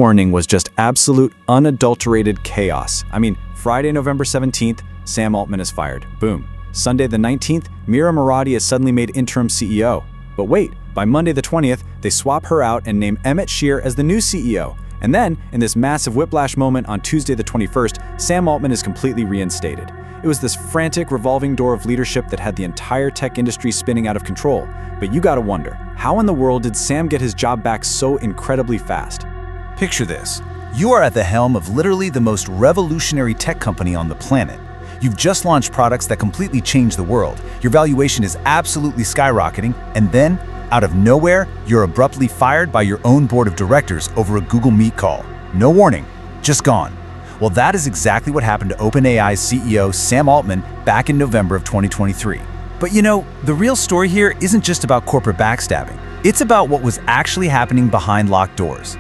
Morning was just absolute unadulterated chaos. Friday, November 17th, Sam Altman is fired. Boom. Sunday the 19th, Mira Murati is suddenly made interim CEO. But wait, by Monday the 20th, they swap her out and name Emmett Shear as the new CEO. And then, in this massive whiplash moment on Tuesday the 21st, Sam Altman is completely reinstated. It was this frantic revolving door of leadership that had the entire tech industry spinning out of control. But you gotta wonder, how in the world did Sam get his job back so incredibly fast? Picture this. You are at the helm of literally the most revolutionary tech company on the planet. You've just launched products that completely change the world. Your valuation is absolutely skyrocketing, and then, out of nowhere, you're abruptly fired by your own board of directors over a Google Meet call. No warning, just gone. Well, that is exactly what happened to OpenAI's CEO Sam Altman back in November of 2023. But the real story here isn't just about corporate backstabbing. It's about what was actually happening behind locked doors.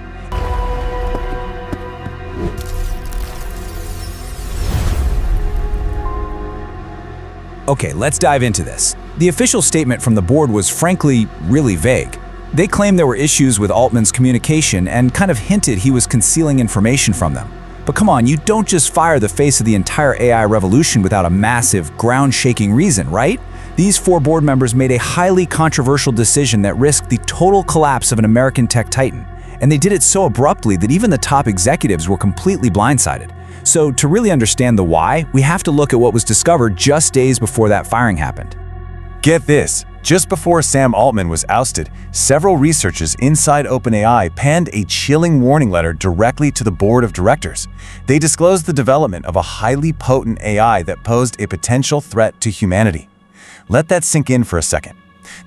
Okay, let's dive into this. The official statement from the board was frankly really vague. They claimed there were issues with Altman's communication and kind of hinted he was concealing information from them. But come on, you don't just fire the face of the entire AI revolution without a massive, ground-shaking reason, right? These 4 board members made a highly controversial decision that risked the total collapse of an American tech titan. And they did it so abruptly that even the top executives were completely blindsided. So to really understand the why, we have to look at what was discovered just days before that firing happened. Get this, just before Sam Altman was ousted, several researchers inside OpenAI penned a chilling warning letter directly to the board of directors. They disclosed the development of a highly potent AI that posed a potential threat to humanity. Let that sink in for a second.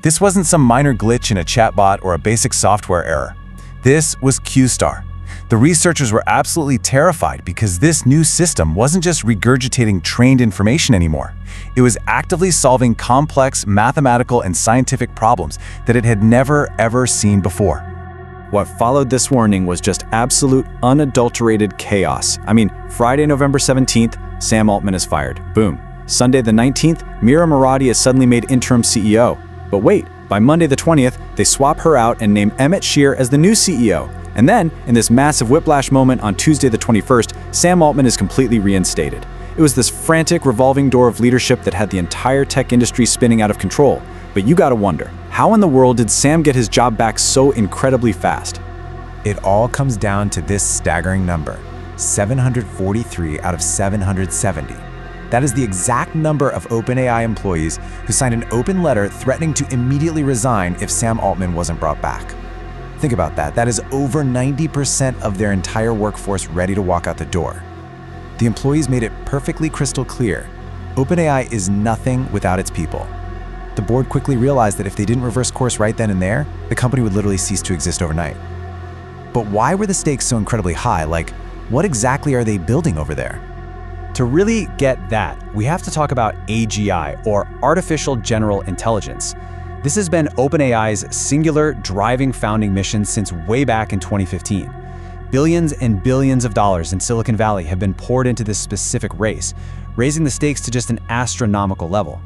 This wasn't some minor glitch in a chatbot or a basic software error. This was Q-Star. The researchers were absolutely terrified because this new system wasn't just regurgitating trained information anymore. It was actively solving complex mathematical and scientific problems that it had never ever seen before. What followed this warning was just absolute unadulterated chaos. Friday, November 17th, Sam Altman is fired. Boom. Sunday the 19th, Mira Murati is suddenly made interim CEO. But wait, by Monday the 20th, they swap her out and name Emmett Shear as the new CEO. And then, in this massive whiplash moment on Tuesday the 21st, Sam Altman is completely reinstated. It was this frantic revolving door of leadership that had the entire tech industry spinning out of control. But you gotta wonder, how in the world did Sam get his job back so incredibly fast? It all comes down to this staggering number, 743 out of 770. That is the exact number of OpenAI employees who signed an open letter threatening to immediately resign if Sam Altman wasn't brought back. Think about that. That is over 90% of their entire workforce ready to walk out the door. The employees made it perfectly crystal clear. OpenAI is nothing without its people. The board quickly realized that if they didn't reverse course right then and there, the company would literally cease to exist overnight. But why were the stakes so incredibly high? What exactly are they building over there? To really get that, we have to talk about AGI, or Artificial General Intelligence. This has been OpenAI's singular driving founding mission since way back in 2015. Billions and billions of dollars in Silicon Valley have been poured into this specific race, raising the stakes to just an astronomical level.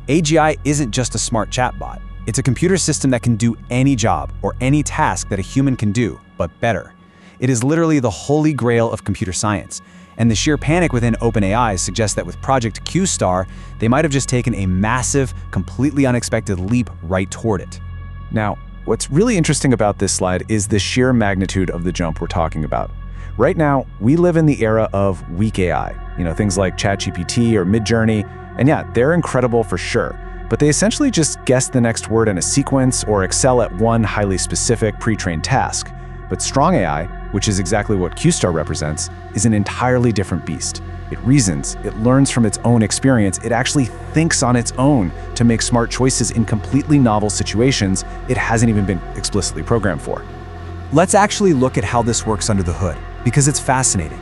AGI isn't just a smart chatbot. It's a computer system that can do any job or any task that a human can do, but better. It is literally the holy grail of computer science. And the sheer panic within OpenAI suggests that with Project Q-Star, they might have just taken a massive, completely unexpected leap right toward it. Now, what's really interesting about this slide is the sheer magnitude of the jump we're talking about. Right now, we live in the era of weak AI, things like ChatGPT or Midjourney, and yeah, they're incredible for sure, but they essentially just guess the next word in a sequence or excel at one highly specific pre-trained task. But strong AI, which is exactly what Q-Star represents, is an entirely different beast. It reasons, it learns from its own experience, it actually thinks on its own to make smart choices in completely novel situations it hasn't even been explicitly programmed for. Let's actually look at how this works under the hood, because it's fascinating.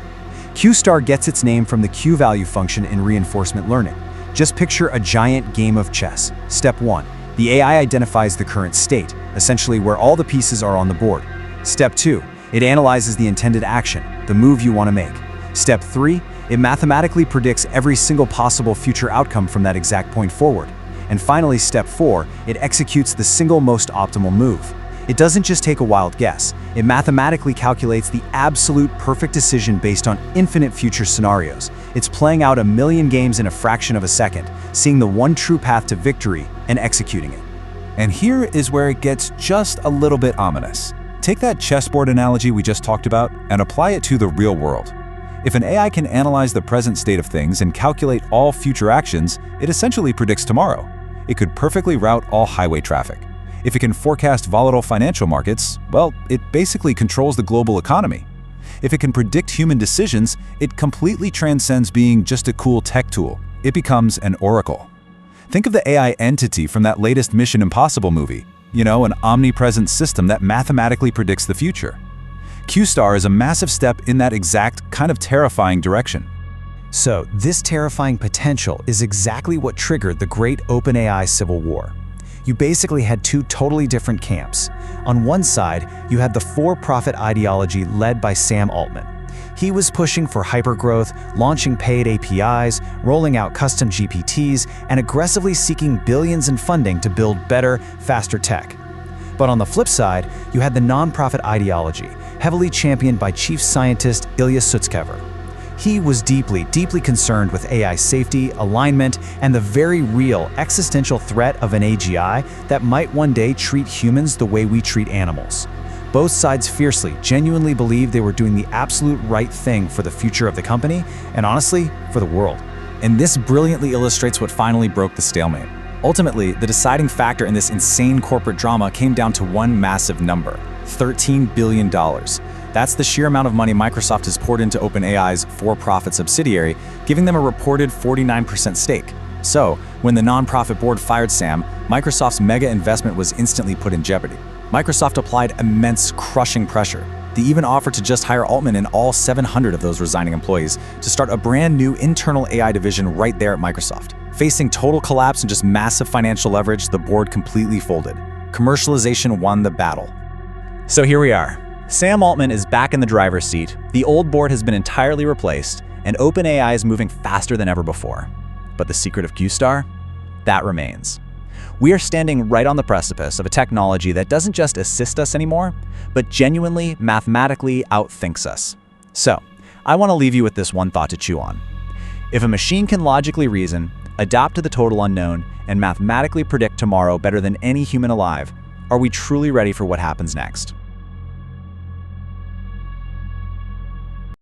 Q-Star gets its name from the Q-value function in reinforcement learning. Just picture a giant game of chess. Step 1, the AI identifies the current state, essentially where all the pieces are on the board. Step 2, it analyzes the intended action, the move you want to make. Step 3, it mathematically predicts every single possible future outcome from that exact point forward. And finally, step 4, it executes the single most optimal move. It doesn't just take a wild guess. It mathematically calculates the absolute perfect decision based on infinite future scenarios. It's playing out a million games in a fraction of a second, seeing the one true path to victory and executing it. And here is where it gets just a little bit ominous. Take that chessboard analogy we just talked about and apply it to the real world. If an AI can analyze the present state of things and calculate all future actions, it essentially predicts tomorrow. It could perfectly route all highway traffic. If it can forecast volatile financial markets, well, it basically controls the global economy. If it can predict human decisions, it completely transcends being just a cool tech tool. It becomes an oracle. Think of the AI entity from that latest Mission Impossible movie. An omnipresent system that mathematically predicts the future. Q-Star is a massive step in that exact, kind of terrifying direction. So, this terrifying potential is exactly what triggered the great OpenAI civil war. You basically had two totally different camps. On one side, you had the for-profit ideology led by Sam Altman. He was pushing for hypergrowth, launching paid APIs, rolling out custom GPTs, and aggressively seeking billions in funding to build better, faster tech. But on the flip side, you had the nonprofit ideology, heavily championed by chief scientist Ilya Sutskever. He was deeply concerned with AI safety, alignment, and the very real existential threat of an AGI that might one day treat humans the way we treat animals. Both sides fiercely, genuinely believed they were doing the absolute right thing for the future of the company, and honestly, for the world. And this brilliantly illustrates what finally broke the stalemate. Ultimately, the deciding factor in this insane corporate drama came down to one massive number: $13 billion. That's the sheer amount of money Microsoft has poured into OpenAI's for-profit subsidiary, giving them a reported 49% stake. So, when the nonprofit board fired Sam, Microsoft's mega investment was instantly put in jeopardy. Microsoft applied immense, crushing pressure. They even offered to just hire Altman and all 700 of those resigning employees to start a brand new internal AI division right there at Microsoft. Facing total collapse and just massive financial leverage, the board completely folded. Commercialization won the battle. So here we are. Sam Altman is back in the driver's seat, the old board has been entirely replaced, and OpenAI is moving faster than ever before. But the secret of Q-Star? That remains. We are standing right on the precipice of a technology that doesn't just assist us anymore, but genuinely, mathematically outthinks us. So, I want to leave you with this one thought to chew on. If a machine can logically reason, adapt to the total unknown, and mathematically predict tomorrow better than any human alive, are we truly ready for what happens next?